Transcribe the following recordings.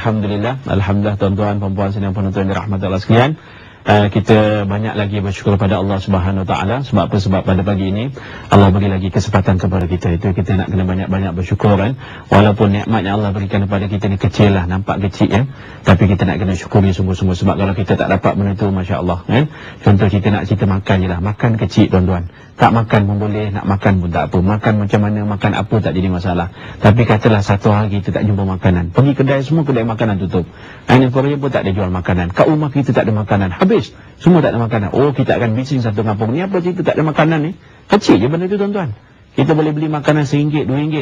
Alhamdulillah tuan-tuan, puan-puan sedang penonton dirahmati Allah sekalian. Kita banyak lagi bersyukur kepada Allah Subhanahu Wa Taala. Sebab apa? Sebab pada pagi ini Allah bagi lagi kesempatan kepada kita. Itu kita nak kena banyak-banyak bersyukur kan. Walaupun nikmat yang Allah berikan kepada kita ni kecil lah, nampak kecil kan, tapi kita nak kena syukuri sungguh-sungguh. Sebab kalau kita tak dapat benda tu, Masya Allah kan. Contoh kita makan je lah, makan kecil tuan-tuan. Tak makan pun boleh, nak makan pun tak apa. Makan macam mana, makan apa tak jadi masalah. Tapi katalah satu hari kita tak jumpa makanan, pergi kedai, semua kedai makanan tutup. Aina Korea pun tak ada jual makanan. Kat rumah kita tak ada makanan, habis, semua tak ada makanan. Oh, kita akan bising satu kampung ni, apa cerita tak ada makanan ni? Kecil je benda tu tuan-tuan. Kita boleh beli makanan RM1, RM2.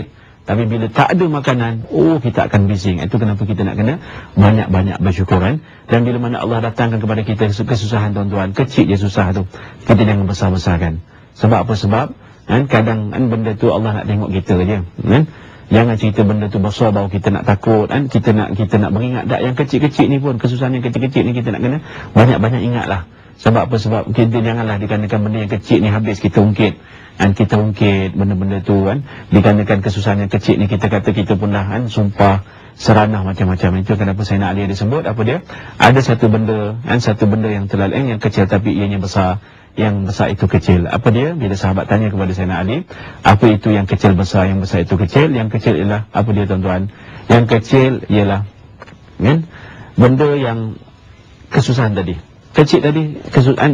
Tapi bila tak ada makanan, oh kita akan bising. Itu kenapa kita nak kena banyak-banyak bersyukur kan. Dan bila mana Allah datangkan kepada kita kesusahan tuan-tuan, kecil je susah tu, kita jangan besar-besarkan. Sebab apa? Sebab kan, kadang kan, benda tu Allah nak tengok kita je kan? Jangan cerita benda tu besar baru kita nak takut kan? Kita nak beringat tak, yang kecil-kecil ni pun, kesusahan yang kecil-kecil ni kita nak kena banyak-banyak ingatlah. Sebab apa? Sebab kita janganlah dikarenakan benda yang kecil ni habis kita ungkit kan? Kita ungkit benda-benda tu kan, dikarenakan kesusahan yang kecil ni kita kata kita pun dah kan, sumpah seranah macam-macam. Itu kenapa Sayyidina Ali ada sebut apa dia? Ada satu benda kan, satu benda yang terlalu yang kecil tapi ianya besar. Yang besar itu kecil. Apa dia? Bila sahabat tanya kepada Sayyidina Ali, apa itu yang kecil besar, yang besar itu kecil? Yang kecil ialah apa dia tuan-tuan? Yang kecil ialah kan, benda yang kesusahan tadi. Kecil tadi,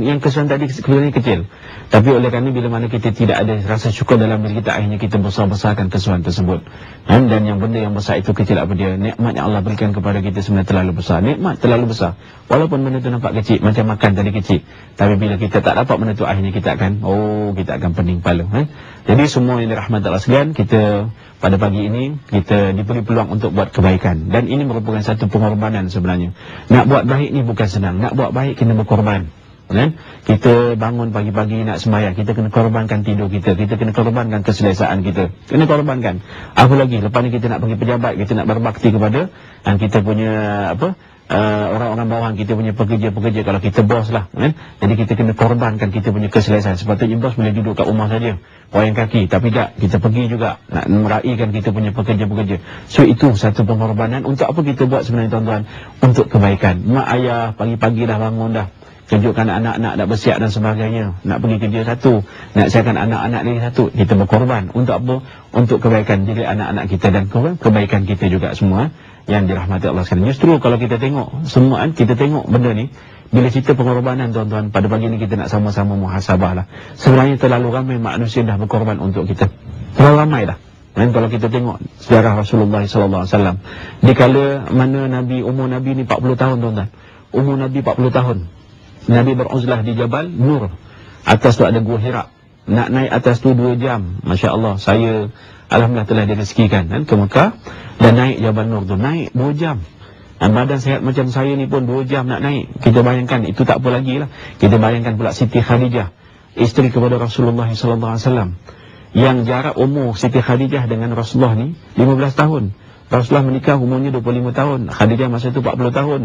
yang kesusahan tadi sebenarnya kecil. Tapi oleh kerana bila mana kita tidak ada rasa syukur dalam diri kita, akhirnya kita besar-besarkan kesusahan tersebut. Dan yang benda yang besar itu kecil apa dia? Nikmat yang Allah berikan kepada kita sebenarnya terlalu besar. Nikmat terlalu besar. Walaupun benda itu nampak kecil, macam makan tadi kecil. Tapi bila kita tak dapat benda itu, akhirnya kita akan pening kepala. Jadi semua yang dirahmati Allah sekalian, kita pada pagi ini kita diberi peluang untuk buat kebaikan. Dan ini merupakan satu pengorbanan sebenarnya. Nak buat baik ni bukan senang. Nak buat baik kena berkorban. Kan? Kita bangun pagi-pagi nak sembahyang, kita kena korbankan tidur kita kena korbankan keselesaan kita, kena korbankan. Apa lagi? Lepas ni kita nak pergi pejabat, kita nak berbakti kepada dan kita punya orang-orang bawahan, kita punya pekerja-pekerja, kalau kita bos lah kan? Jadi kita kena korbankan kita punya keselesaan. Sepatutnya bos boleh duduk kat rumah saja wayang kaki, tapi tak, kita pergi juga nak meraihkan kita punya pekerja-pekerja. So itu satu pengorbanan. Untuk apa kita buat sebenarnya tuan-tuan? Untuk kebaikan. Mak ayah pagi-pagi dah bangun dah, kejutkan anak-anak nak bersiap dan sebagainya, nak pergi kerja satu, nak siapkan anak-anak lagi satu, kita berkorban. Untuk apa? Untuk kebaikan diri anak-anak kita dan kebaikan kita juga semua yang dirahmati Allah sekalian. Justru kalau kita tengok semua, kita tengok benda ni, bila cerita pengorbanan tuan-tuan, pada pagi ni kita nak sama-sama muhasabah lah. Sebenarnya terlalu ramai manusia dah berkorban untuk kita, terlalu ramai dah. Dan kalau kita tengok sejarah Rasulullah SAW, dikala mana umur Nabi ni 40 tahun tuan-tuan, umur Nabi 40 tahun, Nabi beruzlah di Jabal Nur. Atas tu ada Gua Hira. Nak naik atas tu 2 jam. Masya Allah, saya alhamdulillah telah direzekikan kan, ke Mekah. Dan naik Jabal Nur tu, naik 2 jam. Dan badan sehat macam saya ni pun 2 jam nak naik. Kita bayangkan, itu tak apa lagi lah. Kita bayangkan pula Siti Khadijah, isteri kepada Rasulullah SAW, yang jarak umur Siti Khadijah dengan Rasulullah ni 15 tahun. Rasulullah menikah umurnya 25 tahun, Khadijah masa itu 40 tahun.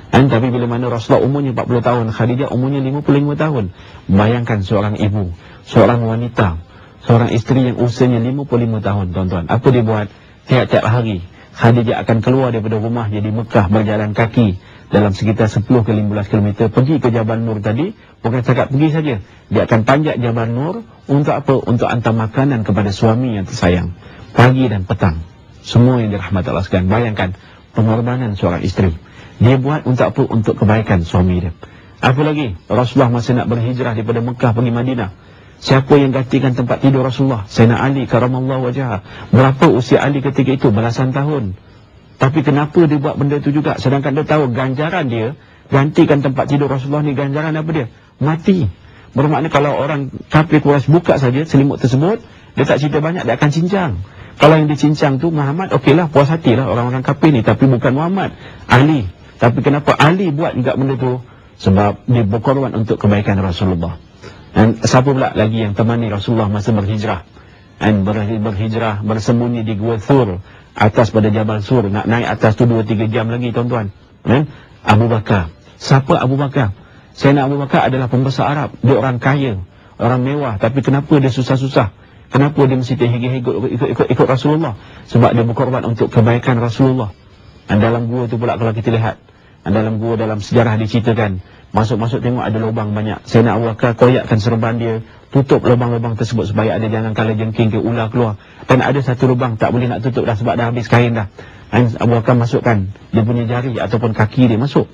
Tapi bila mana Rasulullah umurnya 40 tahun, Khadijah umurnya 55 tahun. Bayangkan seorang ibu, seorang wanita, seorang isteri yang usianya 55 tahun tuan-tuan. Apa dia buat? Tiap-tiap hari Khadijah akan keluar daripada rumah di Mekah, berjalan kaki dalam sekitar 10 ke 15 km, pergi ke Jabal Nur tadi. Bukan cakap pergi saja, dia akan panjat Jabal Nur. Untuk apa? Untuk hantar makanan kepada suami yang tersayang, pagi dan petang. Semua yang dirahmati Allah sekalian. Bayangkan pengorbanan seorang isteri. Dia buat untuk apa? Untuk kebaikan suami dia. Apa lagi? Rasulullah masa nak berhijrah daripada Mekah pergi Madinah, siapa yang gantikan tempat tidur Rasulullah? Sayyidina Ali karamallahu wajhah. Berapa usia Ali ketika itu? Belasan tahun. Tapi kenapa dia buat benda itu juga? Sedangkan dia tahu ganjaran dia gantikan tempat tidur Rasulullah ni, ganjaran apa dia? Mati. Bermakna kalau orang kafir Quraisy buka saja selimut tersebut, dia tak cerita banyak, dia akan cincang. Kalau yang dicincang tu Muhammad, okeylah, puas hatilah orang-orang kafir ni, tapi bukan Muhammad, Ali. Tapi kenapa Ali buat juga benda tu? Sebab dia berkorban untuk kebaikan Rasulullah. Dan siapa pula lagi yang temani Rasulullah masa berhijrah? Dan berhijrah, bersembunyi di Gua Thur, atas pada Jabal Sur, nak naik atas tu 2-3 jam lagi tuan-tuan. Abu Bakar. Siapa Abu Bakar? Sayyidina Abu Bakar adalah pembesar Arab. Dia orang kaya, orang mewah. Tapi kenapa dia susah-susah? Kenapa dia mesti ikut Rasulullah? Sebab dia berkorban untuk kebaikan Rasulullah. Dalam gua tu pula kalau kita lihat, dalam gua, dalam sejarah diceritakan, masuk-masuk tengok ada lubang banyak. Sayyidina Abu Bakar koyakkan serban dia, tutup lubang-lubang tersebut supaya ada jangan kalajengking ke ular keluar. Dan ada satu lubang tak boleh nak tutup dah sebab dah habis kain dah. Abu Bakar masukkan dia punya jari ataupun kaki dia masuk.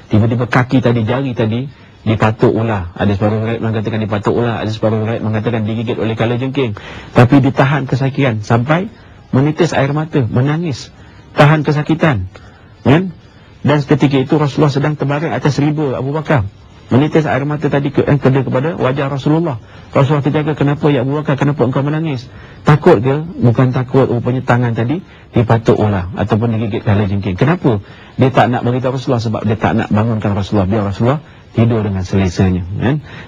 Tiba-tiba kaki tadi, jari tadi dipatuk ular. Ada separuh riwayat mengatakan dipatuk ular, ada separuh riwayat mengatakan digigit oleh kalajengking. Tapi ditahan kesakitan sampai menitis air mata, menangis, tahan kesakitan. Dan ketika itu Rasulullah sedang terbaring atas riba Abu Bakar. Menitis air mata tadi kena kepada wajah Rasulullah. Rasulullah terjaga, kenapa ya Abu Bakar, kenapa engkau menangis? Takut ke? Bukan takut, rupanya tangan tadi dipatuk ular ataupun digigit kalajengking. Kenapa? Dia tak nak beritahu Rasulullah sebab dia tak nak bangunkan Rasulullah, biar Rasulullah tidur dengan selesanya.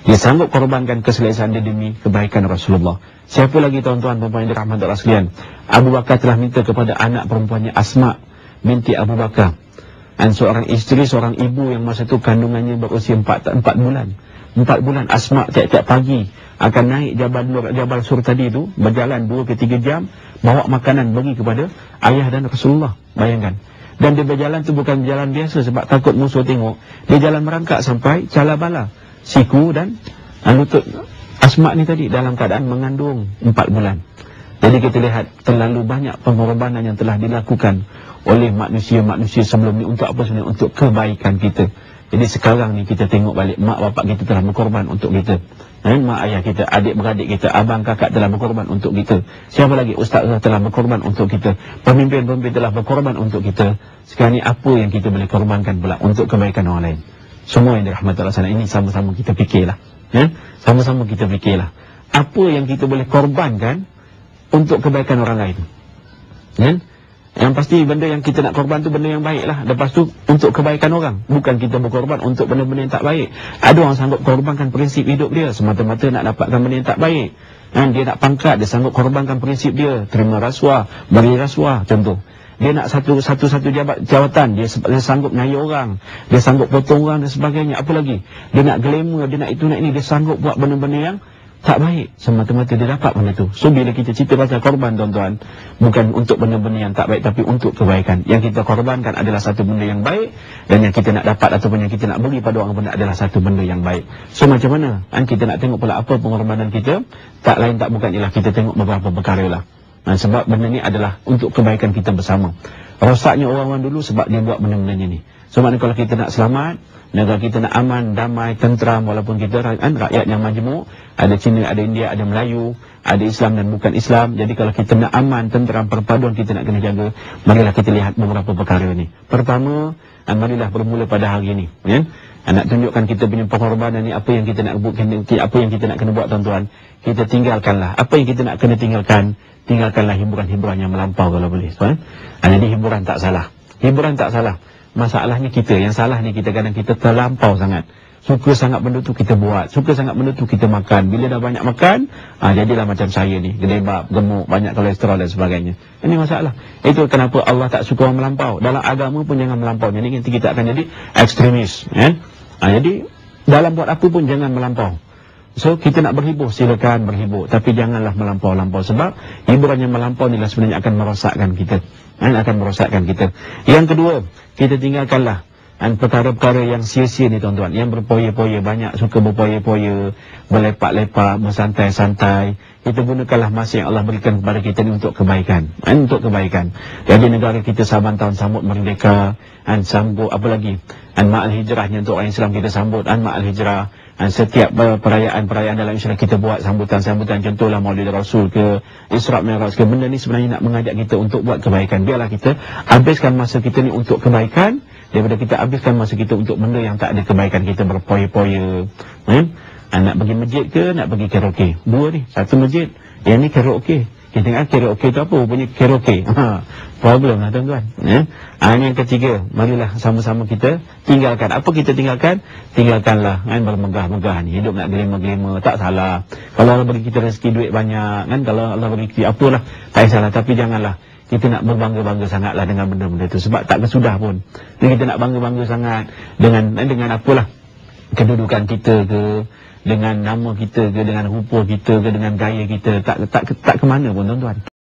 Dia sanggup korbankan keselesaan dia demi kebaikan Rasulullah. Siapa lagi tuan-tuan perempuan yang dirahmati Allah sekalian? Abu Bakar telah minta kepada anak perempuannya Asma binti Abu Bakar, seorang isteri, seorang ibu yang masa itu kandungannya berusia 4 bulan. 4 bulan Asma tiap-tiap pagi akan naik Jabal Sur tadi itu, berjalan 2 ke 3 jam, bawa makanan bagi kepada ayah dan Rasulullah. Bayangkan. Dan dia berjalan tu bukan berjalan biasa sebab takut musuh tengok. Dia jalan merangkak sampai Cala Bala, siku dan lutut Asma ni tadi dalam keadaan mengandung 4 bulan. Jadi kita lihat terlalu banyak pengorbanan yang telah dilakukan oleh manusia-manusia sebelum ni untuk apa sebenarnya? Untuk kebaikan kita. Jadi sekarang ni kita tengok balik, mak bapak kita telah berkorban untuk kita. Mak ayah kita, adik-beradik kita, abang kakak telah berkorban untuk kita. Siapa lagi? Ustaz telah berkorban untuk kita. Pemimpin-pemimpin telah berkorban untuk kita. Sekarang ni apa yang kita boleh korbankan pula untuk kebaikan orang lain? Semua yang dirahmati Allah sana, ini sama-sama kita fikirlah. Sama-sama kita fikirlah. Apa yang kita boleh korbankan untuk kebaikan orang lain? Yang pasti benda yang kita nak korban tu benda yang baik lah. Lepas tu untuk kebaikan orang. Bukan kita berkorban untuk benda-benda yang tak baik. Ada orang sanggup korbankan prinsip hidup dia semata-mata nak dapatkan benda yang tak baik. Dia nak pangkat, dia sanggup korbankan prinsip dia. Terima rasuah, beri rasuah contoh. Dia nak satu jawatan, dia sanggup naya orang, dia sanggup potong orang dan sebagainya. Apa lagi? Dia nak glamour, dia nak itu nak ini, dia sanggup buat benda-benda yang tak baik semata-mata dia dapat benda tu. So bila kita cerita pasal korban tuan-tuan, bukan untuk benda-benda yang tak baik tapi untuk kebaikan. Yang kita korbankan adalah satu benda yang baik, dan yang kita nak dapat ataupun yang kita nak beri pada orang pun adalah satu benda yang baik. So macam mana? Kita nak tengok pula apa pengorbanan kita. Tak lain tak bukan ialah kita tengok beberapa perkara lah. Sebab benda ni adalah untuk kebaikan kita bersama. Rosaknya orang-orang dulu sebab dia buat benda-benda ni. So maknanya kalau kita nak selamat, negara kita nak aman, damai, tentram, walaupun kita rakyat yang majmuk, ada Cina, ada India, ada Melayu, ada Islam dan bukan Islam. Jadi kalau kita nak aman, tentram, perpaduan kita nak kena jaga, marilah kita lihat beberapa perkara ni. Pertama, marilah bermula pada hari ini. Nak tunjukkan kita punya pengorbanan ni, apa yang kita nak buat, apa yang kita nak kena buat tuan-tuan. Kita tinggalkanlah apa yang kita nak kena tinggalkan. Tinggalkanlah hiburan-hiburan yang melampau kalau boleh. Jadi hiburan tak salah. Hiburan tak salah. Masalahnya kita, yang salah ni kita kadang kita terlampau sangat. Suka sangat benda tu kita buat, suka sangat benda tu kita makan. Bila dah banyak makan, jadilah macam saya ni, gedebak, gemuk, banyak kolesterol dan sebagainya. Ini masalah. Itu kenapa Allah tak suka orang melampau. Dalam agama pun jangan melampau. Jadi nanti kita akan jadi ekstremis. Jadi dalam buat apa pun jangan melampau. So kita nak berhibur, silakan berhibur, tapi janganlah melampau-lampau. Sebab hiburan yang melampau ni lah sebenarnya akan merosakkan kita. Akan merosakkan kita. Yang kedua, kita tinggalkanlah perkara-perkara yang sia-sia ni tuan-tuan, yang berpoya-poya, banyak suka berpoya-poya, berlepak-lepak, bersantai-santai. Kita gunakanlah masa yang Allah berikan kepada kita ni untuk kebaikan. Untuk kebaikan. Jadi negara kita saban tahun sambut merdeka, sambut apa lagi? Ma'al hijrahnya untuk orang Islam kita sambut Ma'al hijrah. Setiap perayaan-perayaan dalam Islam kita buat sambutan-sambutan, contohlah Maulid Rasul ke, Isra' Mi'raj ke. Benda ni sebenarnya nak mengajak kita untuk buat kebaikan. Biarlah kita habiskan masa kita ni untuk kebaikan, daripada kita habiskan masa kita untuk benda yang tak ada kebaikan. Kita berpoya-poya. Nak pergi masjid ke, nak pergi karaoke. Dua ni, satu masjid, yang ni karaoke. Kita tengok karaoke tu apa? Punya karaoke. Problem lah tuan-tuan. Ini yang ketiga, marilah sama-sama kita tinggalkan. Apa kita tinggalkan? Tinggalkanlah bermegah-megah ni. Hidup nak gelima-gelima, tak salah. Kalau Allah bagi kita rezeki duit banyak, kalau Allah bagi kita apalah, tak salah. Tapi janganlah kita nak berbangga-bangga sangatlah dengan benda-benda itu. Sebab tak kesudah pun. Jadi kita nak bangga-bangga sangat dengan apalah, kedudukan kita ke, dengan nama kita ke, dengan rupa kita ke, dengan gaya kita, tak ke mana pun tuan-tuan.